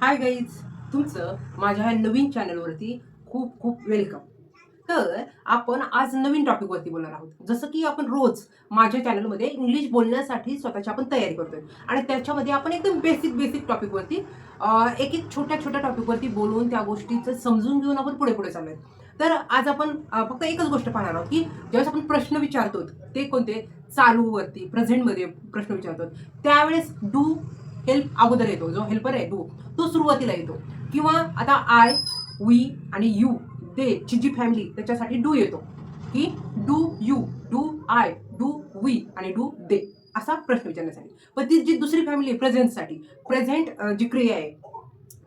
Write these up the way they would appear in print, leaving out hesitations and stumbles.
Hi guys, तुमचं माझ्या ह्या नवीन चॅनलवरती खूप खूप वेलकम. तर आपण आज नवीन टॉपिकवरती बोलणार आहोत. जसं की आपण रोज माझ्या चॅनलमध्ये इंग्लिश बोलण्यासाठी स्वतःची आपण तयारी करतोय आणि त्याच्यामध्ये आपण एकदम बेसिक बेसिक टॉपिकवरती एक एक छोट्या छोट्या टॉपिकवरती बोलून त्या गोष्टीचं समजून घेऊन आपण पुढे पुढे चाललोय. तर आज आपण फक्त एकच गोष्ट पाहणार आहोत की ज्यावेळेस आपण प्रश्न विचारतो ते कोणते, चालूवरती प्रेझेंटमध्ये प्रश्न विचारतो त्यावेळेस डू हेल्प अगोदर येतो. जो हेल्पर आहे डू, तो सुरुवातीला येतो. किंवा आता आय, वी आणि यू, दे ची जी फॅमिली त्याच्यासाठी डू येतो की do you, do I, do we आणि डू दे असा प्रश्न विचारण्यासाठी. पण ती जी दुसरी फॅमिली आहे प्रेझेंटसाठी, प्रेझेंट जी क्रिया आहे,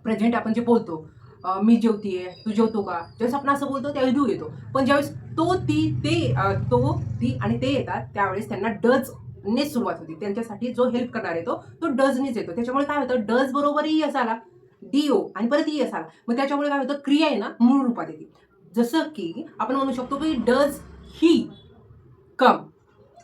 प्रेझेंट आपण जे बोलतो, मी जेवतीये, तू जेवतो का, ज्यावेळेस आपण असं बोलतो त्यावेळेस डू येतो. पण ज्यावेळेस तो ती ते तो ती आणि ते येतात त्यावेळेस त्यांना डज ने सुरुवात होती. त्यांच्यासाठी जो हेल्प करणार आहे तो डजनेच येतो. त्याच्यामुळे काय होतं, डज बरोबर यस आला, डीओ आणि परत यस आला. मग त्याच्यामुळे काय होतं, क्रिया आहे ना मूळ रूपात येते. जसं की आपण म्हणू शकतो की डज ही कम.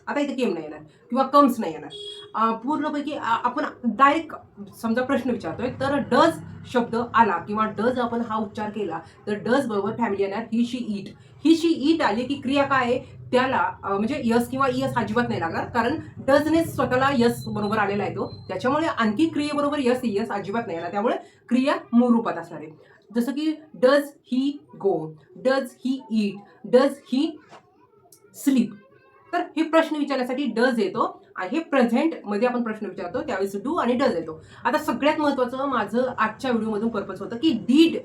आता इथे केम नाही येणार किंवा कम्स नाही येणार. पूर्णपैकी आपण डायरेक्ट समजा प्रश्न विचारतोय तर डज शब्द आला किंवा डज आपण हा उच्चार केला तर डज बरोबर फॅमिली येणार ही शी ईट. ही शी ईट आली की क्रिया काय आहे, त्याला म्हणजे यस किंवा यस अजिबात नाही लागणार, कारण डजने स्वतःला यस बरोबर आलेला आहे तो. त्याच्यामुळे आणखी क्रियेबरोबर यस यस अजिबात नाही येणार. त्यामुळे क्रिया मूळ रूपात असणार आहे. जसं की does he go, does he eat, does he sleep. तर हे प्रश्न विचारण्यासाठी डज येतो आणि हे प्रेझेंट मध्ये आपण प्रश्न विचारतो त्यावेळेस डू आणि डज येतो. आता सगळ्यात महत्वाचं माझं आजच्या व्हिडिओमधून पर्पज होतं की डीड.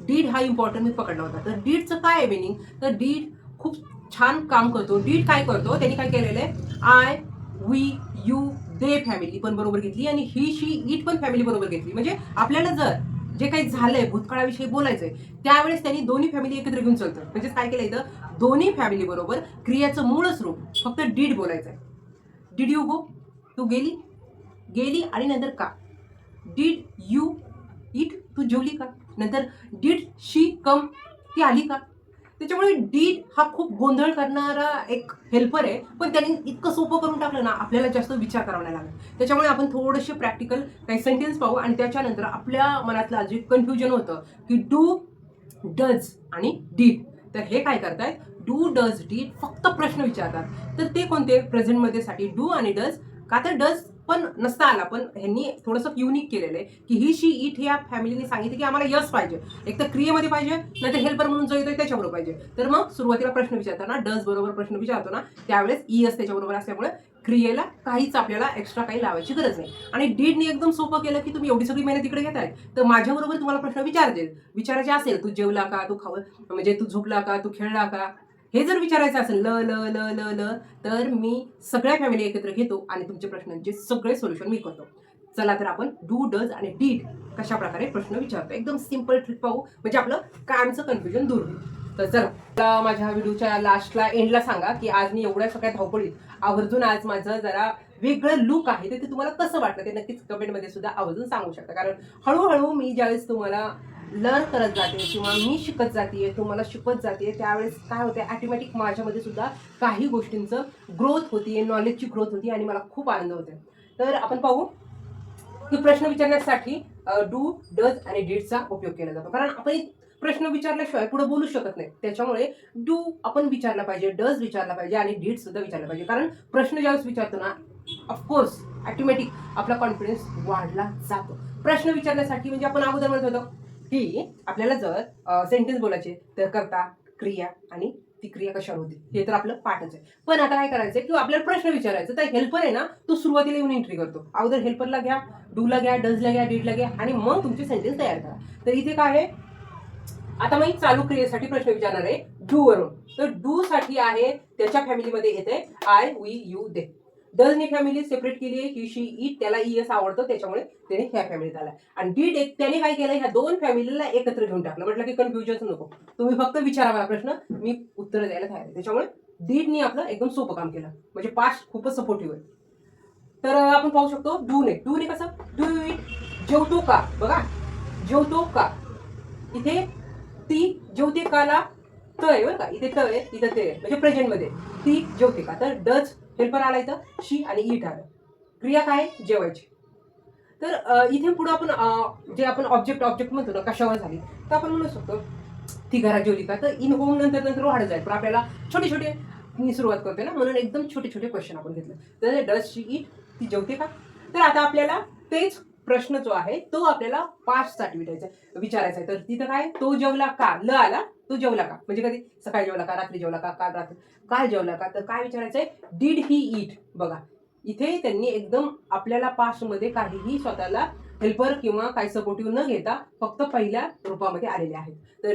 डीड हा इम्पॉर्टंट मी पकडला होता. तर डीडचं काय आहे मिनिंग, तर डीड खूप छान काम करतो. डीड काय करतो, त्यांनी काय केलेलं आहे, I, we, you, they family पण बरोबर घेतली आणि ही शी इट पण फॅमिली बरोबर घेतली. म्हणजे आपल्याला जर जे काही झालंय भूतकाळाविषयी बोलायचंय त्यावेळेस त्यांनी दोन्ही फॅमिली एकत्र घेऊन चालतं. म्हणजे काय केलं इथं, दोन्ही फॅमिली बरोबर क्रियाचं मूळच रूप फक्त डीड बोलायचं आहे. डिड यू गो, तू गेली, गेली आणि नंतर का. डिड यू इट, तू जेवली का. नंतर डिड शी कम, ती आली का. त्याच्यामुळे डीड हा खूप गोंधळ करणारा एक हेल्पर आहे, पण त्यांनी इतकं सोपं करून टाकलं ना आपल्याला जास्त विचार करावा नाही लागत. त्याच्यामुळे आपण थोडेसे प्रॅक्टिकल काही सेंटेन्स पाहू आणि त्याच्यानंतर आपल्या मनातलं जे कन्फ्युजन होतं की डू, डज आणि डीड, तर हे काय करतायत, डू डज डीड फक्त प्रश्न विचारतात. तर ते कोणते, प्रेझेंटमध्ये साठी डू आणि डज. का तर डज पण नसता आला, पण ह्यांनी थोडंसं युनिक केलेलं आहे की ही शी इट ह्या फॅमिलीने सांगितलं की आम्हाला यस पाहिजे, एक तर क्रियेमध्ये पाहिजे नाही तर हेल्पर म्हणून जो येतोय त्याच्याबरोबर पाहिजे. तर मग सुरुवातीला प्रश्न विचारताना डज बरोबर प्रश्न विचारतो ना त्यावेळेस यस त्याच्याबरोबर असल्यामुळे क्रियेला काहीच आपल्याला एक्स्ट्रा काही लावायची गरज नाही. आणि डीडने एकदम सोपं केलं की तुम्ही एवढी सगळी मेहनत इकडे घेताय तर माझ्याबरोबर तुम्हाला प्रश्न विचारायचे असेल, तू जेवला का, तू म्हणजे तू झोपला का, तू खेळला का, हे जर विचारायचं असेल ल ल ल ल ल तर मी सगळ्या फॅमिली एकत्र घेतो आणि तुमच्या प्रश्नांचे सगळे सोल्युशन मी करतो. चला तर आपण डू डज आणि डीड कशा प्रकारे प्रश्न विचारतो एकदम सिंपल ट्रिक पाहू, म्हणजे आपलं कायमचं कन्फ्युजन दूर होईल. तर चला माझ्या व्हिडिओच्या लास्टला एंडला सांगा की आज मी एवढ्या सगळ्या धावपळीत आवर्जून आज माझं जरा वेगळं लुक आहे ते तुम्हाला कसं वाटलं ते नक्कीच कमेंटमध्ये सुद्धा आवर्जून सांगू शकता. कारण हळूहळू मी ज्यावेळेस तुम्हाला लर्न करत जाते किंवा मी शिकत जाते, तुम्हाला शिकवत जाते, त्यावेळेस काय होते, ऑटोमॅटिक माझ्यामध्ये सुद्धा काही गोष्टींचं ग्रोथ होती, नॉलेजची ग्रोथ होती आणि मला खूप आनंद होते. तर आपण पाहू की प्रश्न विचारण्यासाठी डू, डज आणि डीडचा उपयोग केला जातो. कारण आपण प्रश्न विचारल्याशिवाय पुढे बोलू शकत नाही. त्याच्यामुळे डू आपण विचारला पाहिजे, डज विचारला पाहिजे आणि डीड सुद्धा विचारला पाहिजे. कारण प्रश्न ज्यावेळेस विचारतो ना ऑफकोर्स ऑटोमॅटिक आपला कॉन्फिडन्स वाढला जातो. प्रश्न विचारण्यासाठी म्हणजे आपण अगोदर म्हणत होतो की आपल्याला जर सेंटेन्स बोलायचे तर करता, क्रिया आणि ती क्रिया कशावर होती हे तर आपलं पाठच आहे. पण आता काय करायचंय की आपल्याला प्रश्न विचारायचा, तर हेल्पर आहे ना तो सुरुवातीला येऊन एंट्री करतो. अगोदर हेल्परला घ्या, डूला घ्या, डजला घ्या, डीडला घ्या आणि मग तुमचे सेंटेन्स तयार करा. तर इथे काय आहे, आता मी चालू क्रियेसाठी प्रश्न विचारणार आहे डू वरून. तर डू साठी आहे त्याच्या फॅमिलीमध्ये येते आय, वी, यू, दे. डजने फॅमिली सेपरेट केली आहे, ही शी इट, त्याला ईएस आवडतं त्याच्यामुळे त्याने ह्या फॅमिलीत आला. आणि डीड एक त्याने काय केलं, ह्या दोन फॅमिलीला एकत्र घेऊन टाकलं. म्हटलं की कन्फ्युजन नको, तुम्ही फक्त विचारा मला प्रश्न, मी उत्तर द्यायला तयार आहे. त्याच्यामुळे डीडने आपलं एकदम सोपं काम केलं, म्हणजे पास्ट खूपच सपोर्टिव्ह आहे. तर आपण पाहू शकतो डूने कसं, डू यू इट, जेवतो का, बघा जेवतो का. इथे ती जेवते काला त आहे बरं का, इथे त आहे इथं ते आहे, म्हणजे प्रेझेंट मध्ये ती जेवते का. तर डज हेल्पर आला इथं, शी आणि इट आलं, क्रिया काय जेवायची. तर इथे पुढे आपण जे आपण ऑब्जेक्ट म्हणतो ना, कशावर झाली, तर आपण म्हणू शकतो ती घरात जेवली का, तर इन होम नंतर वाढत जाईल. पण आपल्याला छोटे छोटे मी सुरुवात करते ना, म्हणून एकदम छोटे छोटे क्वेश्चन आपण घेतले. तर डज शी इट, ती जेवते का. तर आता आपल्याला तेच प्रश्न जो आहे तो आपल्याला पास्टसाठी विचारायचा आहे. तर तिथं काय, तो जेवला का, ल आला, तो जेवला का, म्हणजे कधी सकाळी जेवला का, रात्री जेवला का, काल जेवला का. तर काय विचारायचंय, डिड ही ईट. बघा इथे त्यांनी एकदम आपल्याला पास्टमध्ये काहीही स्वतःला हेल्पर किंवा काही सपोर्टिव्ह न घेता फक्त पहिल्या रूपामध्ये आलेले आहेत. तर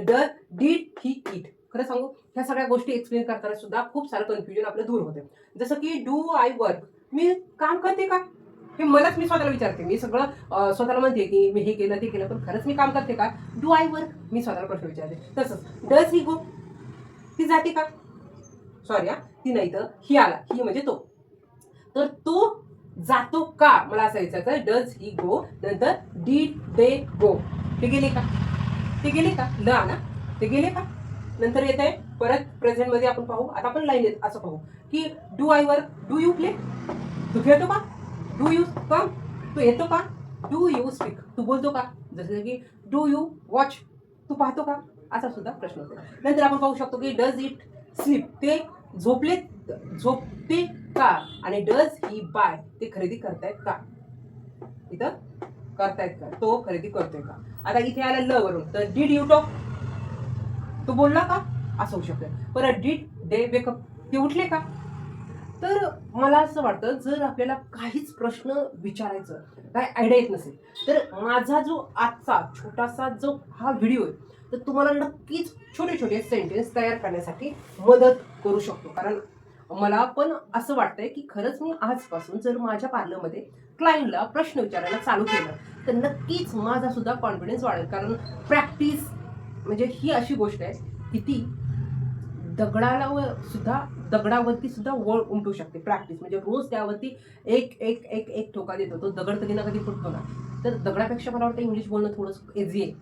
डिड ही ईट. खरं सांगू, ह्या सगळ्या गोष्टी एक्सप्लेन करताना सुद्धा खूप सारं कन्फ्युजन आपलं दूर होते. जसं की डू आय वर्क, मी काम करते का, हे मलाच मी स्वतःला विचारते. मी सगळं स्वतःला म्हणते की मी हे केलं ते केलं, पण खरंच मी काम करते का. डू आय वर्क, मी स्वतःला प्रश्न विचारते. तसंच डज ही गो, ती जाते का, सॉरी ती नाही, तर ही आला, ही म्हणजे तो. तर तो जातो का, मला असं विचारायचं. डज ही गो, नंतर डीड दे गो, ते गेले का, ते गेले का, ल ना, ते गेले का. नंतर येत आहे परत प्रेझेंट मध्ये आपण पाहू. आता आपण लाईन असं पाहू की do I work, do you play, तू खेळतो का, डू यू कम, तू येतो का, डू यू स्पीक, तू बोलतो का. जसं की डू यू वॉच, तू पाहतो का, असा सुद्धा प्रश्न होतो. नंतर आपण पाहू शकतो की डज इट स्लीप, ते झोपते का. आणि डज ही बाय, ते खरेदी करतायत का, इथं करतायत का, तो खरेदी करतोय का. आता इथे आलं ल वरून, तर डीड यू टॉक, तो बोलला का, असं होऊ शकतं. परत डीड दे वेकअप, ते उठले का. तर मला असं वाटतं, जर आपल्याला काहीच प्रश्न विचारायचं काय आयडिया येत नसेल, तर माझा जो आजचा छोटासा जो हा व्हिडिओ आहे, तर तुम्हाला नक्कीच छोटे छोटे सेंटेन्स तयार करण्यासाठी मदत करू शकतो. कारण मला पण असं वाटतंय की खरंच मी आजपासून जर माझ्या पार्लरमध्ये क्लायंटला प्रश्न विचारायला चालू केलं, तर नक्कीच माझा सुद्धा कॉन्फिडन्स वाढेल. कारण प्रॅक्टिस म्हणजे ही अशी गोष्ट आहे की ती दगडावरती सुद्धा वळ उमटू शकते. प्रॅक्टिस म्हणजे रोज त्यावरती एक एक एक एक ठोका देतो, तो दगड कधी ना कधी फुटतो ना. तर दगडापेक्षा मला वाटतं इंग्लिश बोलणं थोडंसं इझी आहे.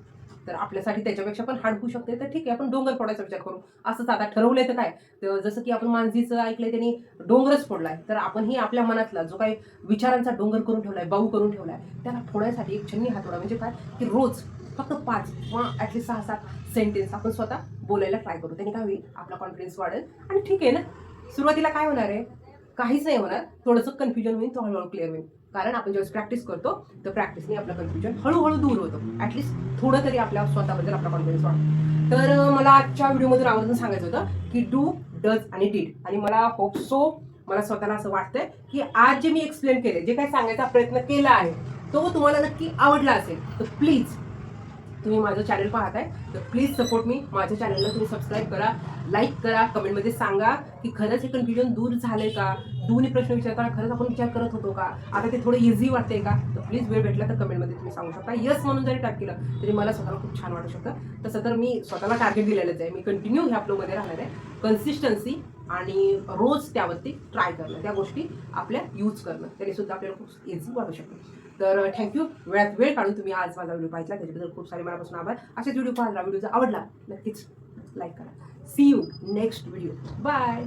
तर आपल्यासाठी त्याच्यापेक्षा पण हार्ड होऊ शकते. तर ठीक आहे, आपण डोंगर फोडायचा विचार करू. असंच आता ठरवलंय तर काय, तर जसं की आपण मानसीचं ऐकलंय, त्यांनी डोंगरच फोडलाय. तर आपणही आपल्या मनातला जो काही विचारांचा डोंगर करून ठेवलाय, बाऊ करून ठेवलाय, त्याला फोडायसाठी एक छन्नी हातोडा म्हणजे काय, की रोज फक्त 5 किंवा ॲटलीस्ट 6-7 सेंटेन्स आपण स्वतः बोलायला ट्राय करू. त्याने काय होईल, आपला कॉन्फिडन्स वाढेल. आणि ठीक आहे ना, सुरुवातीला काय होणार आहे, काहीच नाही होणार, थोडंसं कन्फ्युजन होईल, तो हळूहळू क्लिअर होईल. कारण आपण ज्यावेळेस प्रॅक्टिस करतो, तर प्रॅक्टिसने आपलं कन्फ्युजन हळूहळू दूर होतं. ॲटलीस्ट थोडं तरी आपल्या स्वतःबद्दल आपला कॉन्फिडन्स वाढतो. तर मला आजच्या व्हिडिओमधून आवर्जून सांगायचं होतं की डू, डज आणि डीड. आणि मला होप सो, मला स्वतःला असं वाटतंय की आज जे मी एक्सप्लेन केले, जे काही सांगायचा प्रयत्न केला आहे, तो तुम्हाला नक्की आवडला असेल. तर प्लीज, तुम्ही माझं चॅनल पाहताय तर प्लीज सपोर्ट मी. माझ्या चॅनलला तुम्ही सबस्क्राईब करा, लाईक करा, कमेंटमध्ये सांगा की खरंच हे कन्फ्युजन दूर झालंय का, दोन्ही प्रश्न विचारताना खरंच आपण विचार करत होतो का, आता ते थोडं इझी वाटतंय का. तर प्लीज वेळ भेटला तर कमेंटमध्ये तुम्ही सांगू शकता. यस म्हणून जरी टाईप केलं तरी मला स्वतःला खूप छान वाटू शकतं. तसं तर मी स्वतःला टार्गेट दिलेलंच आहे, मी कंटिन्यू ह्या फ्लोमध्ये राहणार आहे. कन्सिस्टन्सी आणि रोज त्यावरती ट्राय करणं, त्या गोष्टी आपल्या यूज करणं, त्याने सुद्धा आपल्याला खूप इझी वाटू शकतं. तर थँक्यू, वेळ काढून तुम्ही आज माझा व्हिडिओ पाहिला, त्याच्याबद्दल खूप सारे मनापासून आभार. असेच व्हिडिओ पाहिला, व्हिडिओ जर आवडला नक्कीच लाईक करा. See you next video, bye.